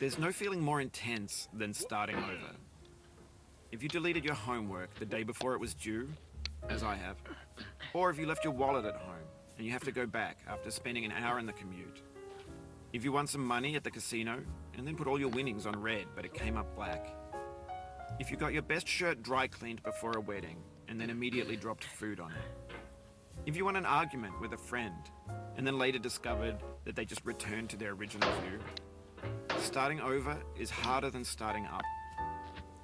There's no feeling more intense than starting over. If you deleted your homework the day before it was due, as I have, or if you left your wallet at home and you have to go back after spending an hour in the commute. If you won some money at the casino and then put all your winnings on red but it came up black. If you got your best shirt dry cleaned before a wedding and then immediately dropped food on it. If you won an argument with a friend and then later discovered that they just returned to their original view. Starting over is harder than starting up.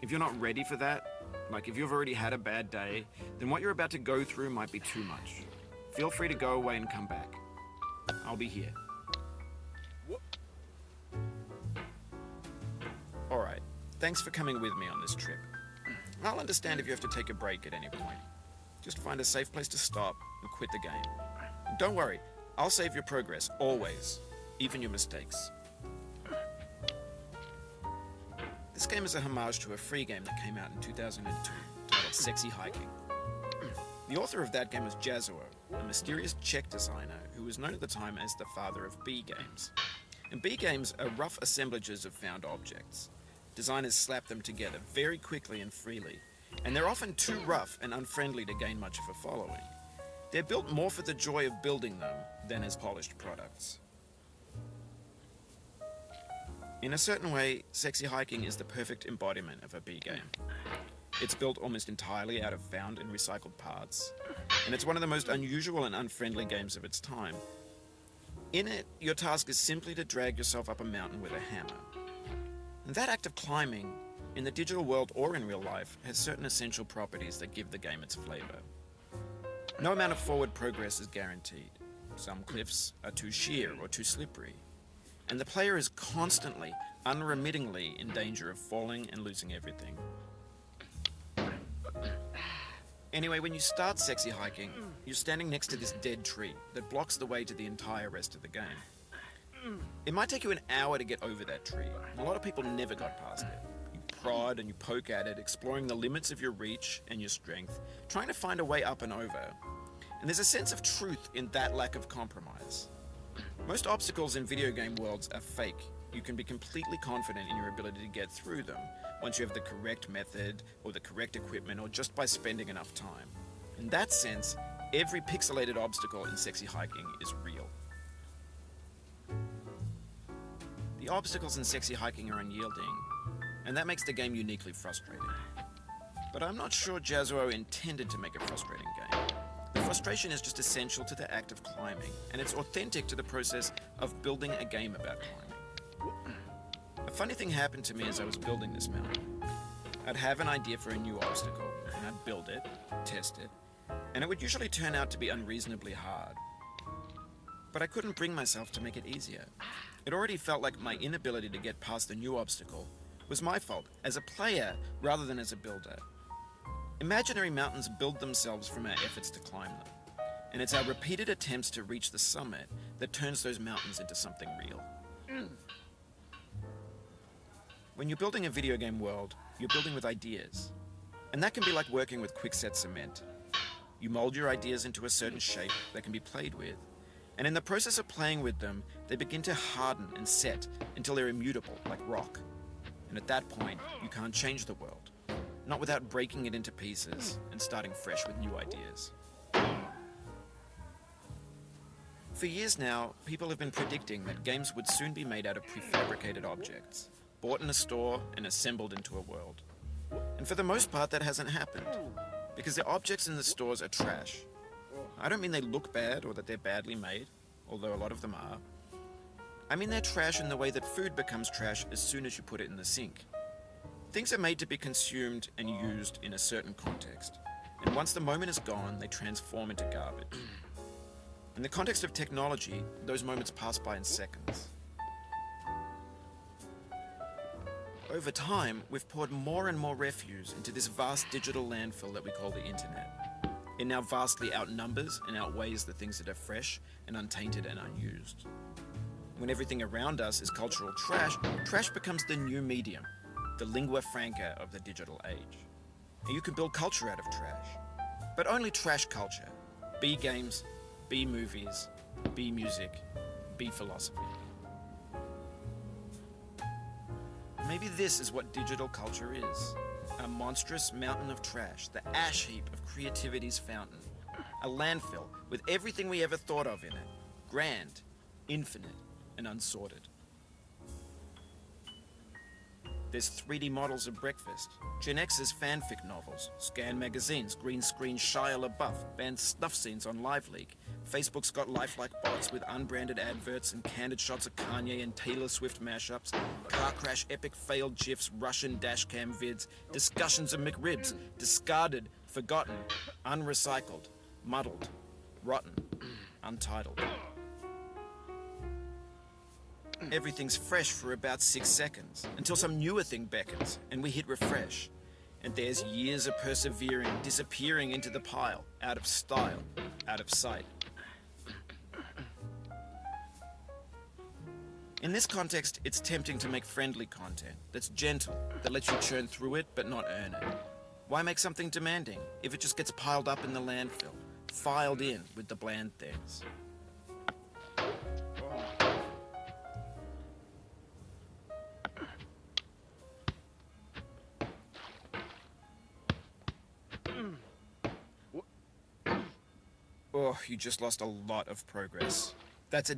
If you're not ready for that, like if you've already had a bad day, then what you're about to go through might be too much. Feel free to go away and come back. I'll be here. Alright, thanks for coming with me on this trip. I'll understand if you have to take a break at any point. Just find a safe place to stop and quit the game. And don't worry, I'll save your progress, always, even your mistakes. This game is a homage to a free game that came out in 2002, titled Sexy Hiking. The author of that game was Jazzuo, a mysterious Czech designer who was known at the time as the father of B games. And B games are rough assemblages of found objects. Designers slap them together very quickly and freely, and they're often too rough and unfriendly to gain much of a following. They're built more for the joy of building them than as polished products. In a certain way, Sexy Hiking is the perfect embodiment of a B game. It's built almost entirely out of found and recycled parts, and it's one of the most unusual and unfriendly games of its time. In it, your task is simply to drag yourself up a mountain with a hammer. And that act of climbing, in the digital world or in real life, has certain essential properties that give the game its flavor. No amount of forward progress is guaranteed. Some cliffs are too sheer or too slippery. And the player is constantly, unremittingly in danger of falling and losing everything. Anyway, when you start Sexy Hiking, you're standing next to this dead tree that blocks the way to the entire rest of the game. It might take you an hour to get over that tree, and a lot of people never got past it. You prod and you poke at it, exploring the limits of your reach and your strength, trying to find a way up and over. And there's a sense of truth in that lack of compromise. Most obstacles in video game worlds are fake. You can be completely confident in your ability to get through them once you have the correct method or the correct equipment or just by spending enough time. In that sense, every pixelated obstacle in Sexy Hiking is real. The obstacles in Sexy Hiking are unyielding, and that makes the game uniquely frustrating. But I'm not sure Jazzuo intended to make a frustrating game. The frustration is just essential to the act of climbing, and it's authentic to the process of building a game about climbing. A funny thing happened to me as I was building this mountain. I'd have an idea for a new obstacle, and I'd build it, test it, and it would usually turn out to be unreasonably hard. But I couldn't bring myself to make it easier. It already felt like my inability to get past the new obstacle was my fault as a player rather than as a builder. Imaginary mountains build themselves from our efforts to climb them, and it's our repeated attempts to reach the summit that turns those mountains into something real. When you're building a video game world, you're building with ideas, and that can be like working with quickset cement. You mold your ideas into a certain shape that can be played with, and in the process of playing with them, they begin to harden and set until they're immutable, like rock. And at that point, you can't change the world. Not without breaking it into pieces and starting fresh with new ideas. For years now, people have been predicting that games would soon be made out of prefabricated objects, bought in a store and assembled into a world. And for the most part, that hasn't happened, because the objects in the stores are trash. I don't mean they look bad or that they're badly made, although a lot of them are. I mean they're trash in the way that food becomes trash as soon as you put it in the sink. Things are made to be consumed and used in a certain context, and once the moment is gone, they transform into garbage. In the context of technology, those moments pass by in seconds. Over time, we've poured more and more refuse into this vast digital landfill that we call the internet. It now vastly outnumbers and outweighs the things that are fresh and untainted and unused. When everything around us is cultural trash, trash becomes the new medium, the lingua franca of the digital age. And you can build culture out of trash, but only trash culture. B games, B movies, B music, B philosophy. Maybe this is what digital culture is. A monstrous mountain of trash, the ash heap of creativity's fountain. A landfill with everything we ever thought of in it. Grand, infinite, and unsorted. There's 3D models of breakfast, Gen X's fanfic novels, Scan magazines, green screen Shia LaBeouf, banned snuff scenes on LiveLeak. Facebook's got lifelike bots with unbranded adverts and candid shots of Kanye and Taylor Swift mashups, car crash epic failed GIFs, Russian dashcam vids, discussions of McRibs, discarded, forgotten, unrecycled, muddled, rotten, untitled. Everything's fresh for about 6 seconds, until some newer thing beckons, and we hit refresh. And there's years of persevering, disappearing into the pile, out of style, out of sight. In this context, it's tempting to make friendly content that's gentle, that lets you churn through it but not earn it. Why make something demanding if it just gets piled up in the landfill, filed in with the bland things? Oh, you just lost a lot of progress. That's a